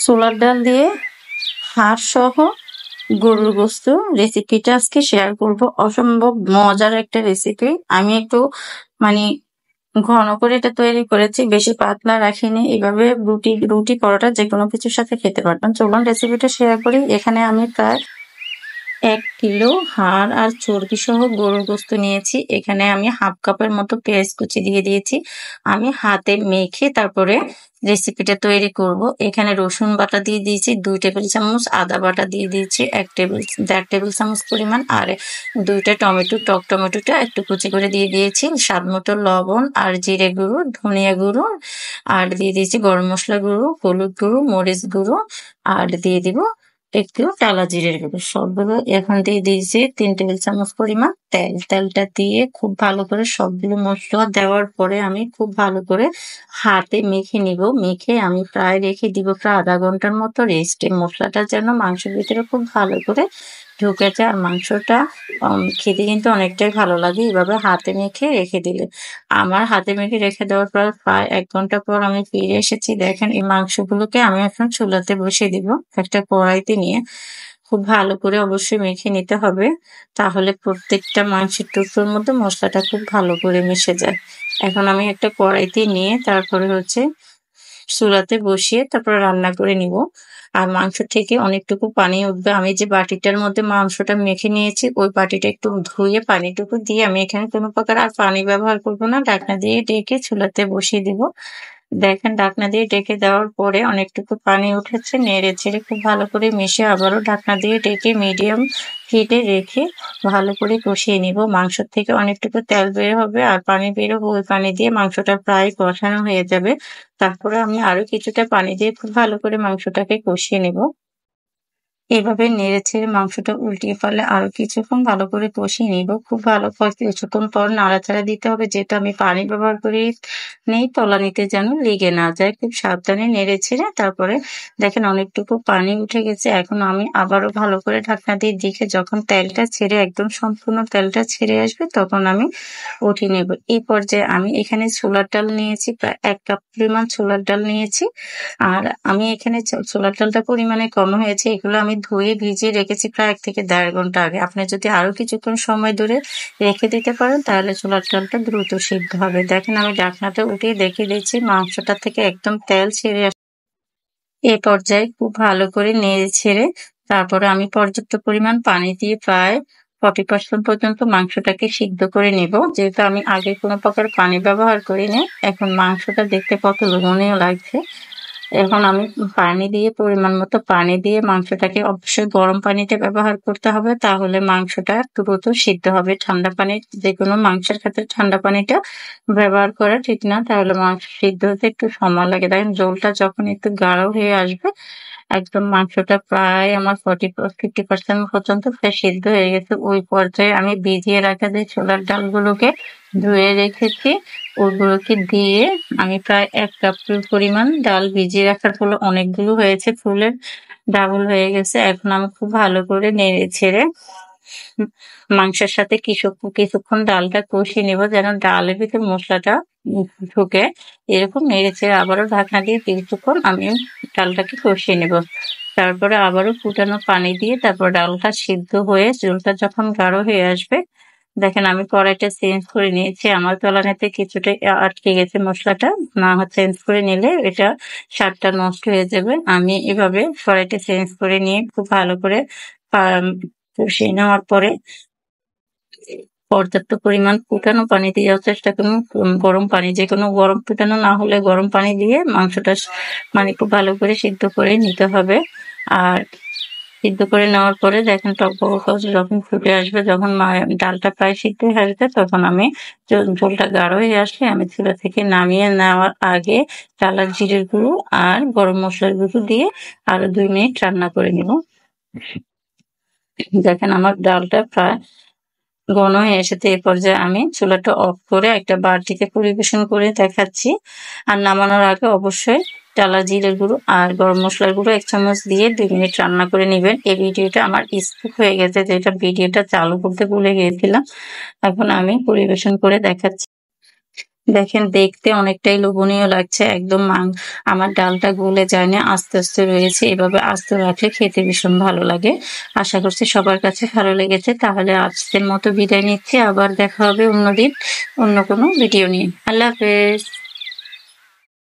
ছোলার ডাল দিয়ে হাড় সহ গরুর গোস্ত রেসিপিটা আজকে শেয়ার করব। অসম্ভব মজার একটা রেসিপি। আমি একটু মানে ঘন করে এটা তৈরি করেছি, বেশি পাতলা রাখিনি। এভাবে রুটি রুটি পরোটা যে কোনো কিছুর সাথে খেতে পারবেন। চলুন রেসিপিটা শেয়ার করি। এখানে আমি প্রায় 1 কিলো হাড় আর চর্বি সহ গরুর গোস্ত নিয়েছি। এখানে আমি হাফ কাপের মতো পেঁয়াজ কুচি দিয়ে দিয়েছি। আমি হাতে মেখে তারপরে রেসিপিটা তৈরি করব। এখানে রসুন বাটা দিয়ে দিয়েছি 2 টেবিল চামচ, আদা বাটা দিয়ে দিয়েছি 1.5 টেবিল চামচ পরিমাণ, আর 2টা টমেটো, টক টমেটোটা একটু কুচি করে দিয়ে দিয়েছি, স্বাদ মতো লবণ আর জিরে গুঁড়ো, ধনিয়া গুঁড়ো, আর দিয়ে দিয়েছি গরম মশলা গুঁড়ো, হলুদ গুঁড়ো, মরিচ গুঁড়ো, আর দিয়ে দিব একটু টালা জিরের গুঁড়ো। সবগুলো এখন দিয়ে দিয়েছি 3 টেবিল চামচ পরিমাণ তেল। তেলটা দিয়ে খুব ভালো করে সবগুলো মশলা দেওয়ার পরে আমি খুব ভালো করে হাতে মেখে নিব। মেখে আমি প্রায় রেখে দিব প্রায় আধা ঘন্টার মতো রেস্টে। মশলাটা যেন মাংসের ভিতরে খুব ভালো করে ঢুকে যায়। আর মাংসটা খেতে কিন্তু অনেকটাই ভালো লাগে এভাবে হাতে মেখে রেখে দিলে। আমার হাতে মেখে রেখে দেওয়ার পর প্রায় 1 ঘন্টা পর আমি ফিরে এসেছি। দেখেন এই মাংসগুলোকে আমি এখন চুলাতে বসিয়ে দিব একটা কড়াইতে নিয়ে। খুব ভালো করে অবশ্যই মেখে নিতে হবে, তাহলে প্রত্যেকটা মাংসের টুকরোর মধ্যে মশলাটা খুব ভালো করে মিশে যায়। এখন আমি একটা কড়াইতে নিয়ে তারপরে চুলাতে বসিয়ে তারপর রান্না করে নিব। আর মাংস থেকে অনেকটুকু পানি উঠবে। আমি যে বাটিটার মধ্যে মাংসটা মেখে নিয়েছি ওই বাটিটা একটু ধুয়ে পানিটুকু দিয়ে আমি এখানে কোনো প্রকার আর পানি ব্যবহার করব না। ঢাকনা দিয়ে ঢেকে চুলাতে বসিয়ে দিব। দেখেন ঢাকনা দিয়ে ঢেকে দেওয়ার পরে অনেকটুকু পানি উঠেছে। নেড়ে চেড়ে খুব ভালো করে মিশিয়ে আবারও ঢাকনা দিয়ে ঢেকে মিডিয়াম হিটে রেখে ভালো করে কষিয়ে নিব। মাংস থেকে অনেকটুকু তেল বের হবে আর পানি বের হবে। ওই পানি দিয়ে মাংসটা প্রায় কষানো হয়ে যাবে। তারপরে আমি আরো কিছুটা পানি দিয়ে খুব ভালো করে মাংসটাকে কষিয়ে নেব। এভাবে নেড়েচেড়ে মাংসটা উল্টিয়ে পারলে আরো কিছুক্ষণ ভালো করে কষিয়ে নিব। খুব ভালো করে কিছুক্ষণ পর নাড়াচাড়া দিতে হবে, যেহেতু আমি পানি ব্যবহার করি নেই, তলানিতে যেন লেগে না যায়। খুব সাবধানে নেড়েচেড়ে তারপরে দেখেন অনেকটুকু পানি উঠে গেছে। এখন আমি আবারও ভালো করে ঢাকনা দিয়ে দেখে যখন তেলটা ছেড়ে একদম সম্পূর্ণ তেলটা ছেড়ে আসবে তখন আমি উঠিয়ে নেব। এই পর্যায়ে আমি এখানে ছোলার ডাল নিয়েছি, প্রায় 1 কাপ পরিমাণ ছোলার ডাল নিয়েছি। আর আমি এখানে ছোলার ডালটা পরিমাণে কম হয়েছে, এগুলো আমি ধুয়ে ভিজিয়ে রেখেছি প্রায় 1 থেকে 1.5 ঘন্টা আগে। আপনি যদি আরো কিছুক্ষণ সময় ধরে রেখে দিতে পারেন তাহলে ছোলার ডালটা দ্রুত সিদ্ধ হবে। দেখেন আমি ঢাকনাটা উঠিয়ে দেখে দিয়েছি মাংসটা থেকে একদম তেল ছেড়ে আসে। এই পর্যায়ে খুব ভালো করে নেড়ে ছেড়ে তারপরে আমি পর্যাপ্ত পরিমাণ পানি দিয়ে প্রায় 40% পর্যন্ত মাংসটাকে সিদ্ধ করে নেব। যেহেতু আমি আগে কোনো প্রকার পানি ব্যবহার করিনি, এখন মাংসটা দেখতে কত লোভনীয় লাগছে। এখন আমি পানি দিয়ে পরিমাণ মতো পানি দিয়ে মাংসটাকে, অবশ্যই গরম পানিটা ব্যবহার করতে হবে, তাহলে মাংসটা দ্রুত সিদ্ধ হবে। ঠান্ডা পানি যেকোনো মাংসের ক্ষেত্রে ঠান্ডা পানিটা ব্যবহার করা ঠিক না, তাহলে মাংস সিদ্ধ হতে একটু সময় লাগে। দেখেন ঝোলটা যখন একটু গাঢ় হয়ে আসবে, একদম মাংসটা প্রায় আমার 50% পর্যন্ত প্রায় সিদ্ধ হয়ে গেছে। ওই পর্যায়ে আমি ভিজিয়ে রাখা যে ছোলার ডালগুলোকে ধুয়ে রেখেছি ওগুলোকে দিয়ে আমি প্রায় 1 কাপ পরিমাণ ডাল ভিজিয়ে রাখার ফলে অনেকগুলো হয়েছে, ফুলের ডাবল হয়ে গেছে। এখন আমি খুব ভালো করে নেড়ে ছেড়ে মাংসের সাথে কিছুক্ষণ ডালটা কষিয়ে নেব, যেন ডালের ভিতরে মশলাটা ঢুকে। এরকম নেড়ে ছেড়ে আবারও ঢাকনা দিয়ে কিছুক্ষণ আমি ডালটাকে কষিয়ে নেব। তারপরে আবারও ফুটানো পানি দিয়ে তারপর ডালটা সিদ্ধ হয়ে ঝোলটা যখন গাঢ় হয়ে আসবে, দেখেন আমি কড়াইটা চেঞ্জ করে নিয়েছি। আমার তলানিতে কিছুটা আটকে গেছে মশলাটা, না চেঞ্জ করে নিলে এটা স্বাদটা নষ্ট হয়ে যাবে। আমি এভাবে কড়াইটা চেঞ্জ করে নিয়ে খুব ভালো করে কষিয়ে নেওয়ার পরে পর্যাপ্ত পরিমাণ ফুটানো পানি দেওয়ার চেষ্টা করুন। গরম পানি, যেকোনো গরম, ফুটানো না হলে গরম পানি দিয়ে মাংসটা খুব ভালো করে সিদ্ধ করে নিতে হবে। আর সিদ্ধ করে নেওয়ার পরে দেখেন টকবক যখন ফুটে আসবে, যখন ডালটা প্রায় সিদ্ধ হয়ে আসবে, তখন আমি ঝোলটা গাঢ় হয়ে আসলে আমি চুলা থেকে নামিয়ে নেওয়ার আগে টালা জিরের গুঁড়ো আর গরম মশলার গুঁড়ো দিয়ে আরো 2 মিনিট রান্না করে নিব। দেখেন আমার ডালটা প্রায় ঘন হয়ে এসেছে। এই পর্যায়ে আমি চুলাটা অফ করে একটা বাটিতে পরিবেশন করে দেখাচ্ছি। আর নামানোর আগে অবশ্যই টালা জিরের গুঁড়ো আর গরম মশলার গুঁড়ো 1 চামচ দিয়ে 2 মিনিট রান্না করে নেবেন। এই ভিডিওটা আমার স্কিপ হয়ে গেছে, যেটা ভিডিওটা চালু করতে ভুলে গিয়েছিলাম। এখন আমি পরিবেশন করে দেখাচ্ছি। দেখেন দেখতে অনেকটাই লোভনীয় লাগছে। একদম আমার ডালটা গলে যায় না, আস্তে, আস্তে রয়েছে। এভাবে আস্তে রাখলে খেতে ভীষণ ভালো লাগে। আশা করছি সবার কাছে ভালো লেগেছে। তাহলে আজকের মতো বিদায় নিচ্ছি। আবার দেখা হবে অন্যদিন অন্য কোনো ভিডিও নিয়ে। আল্লাহ হাফেজ।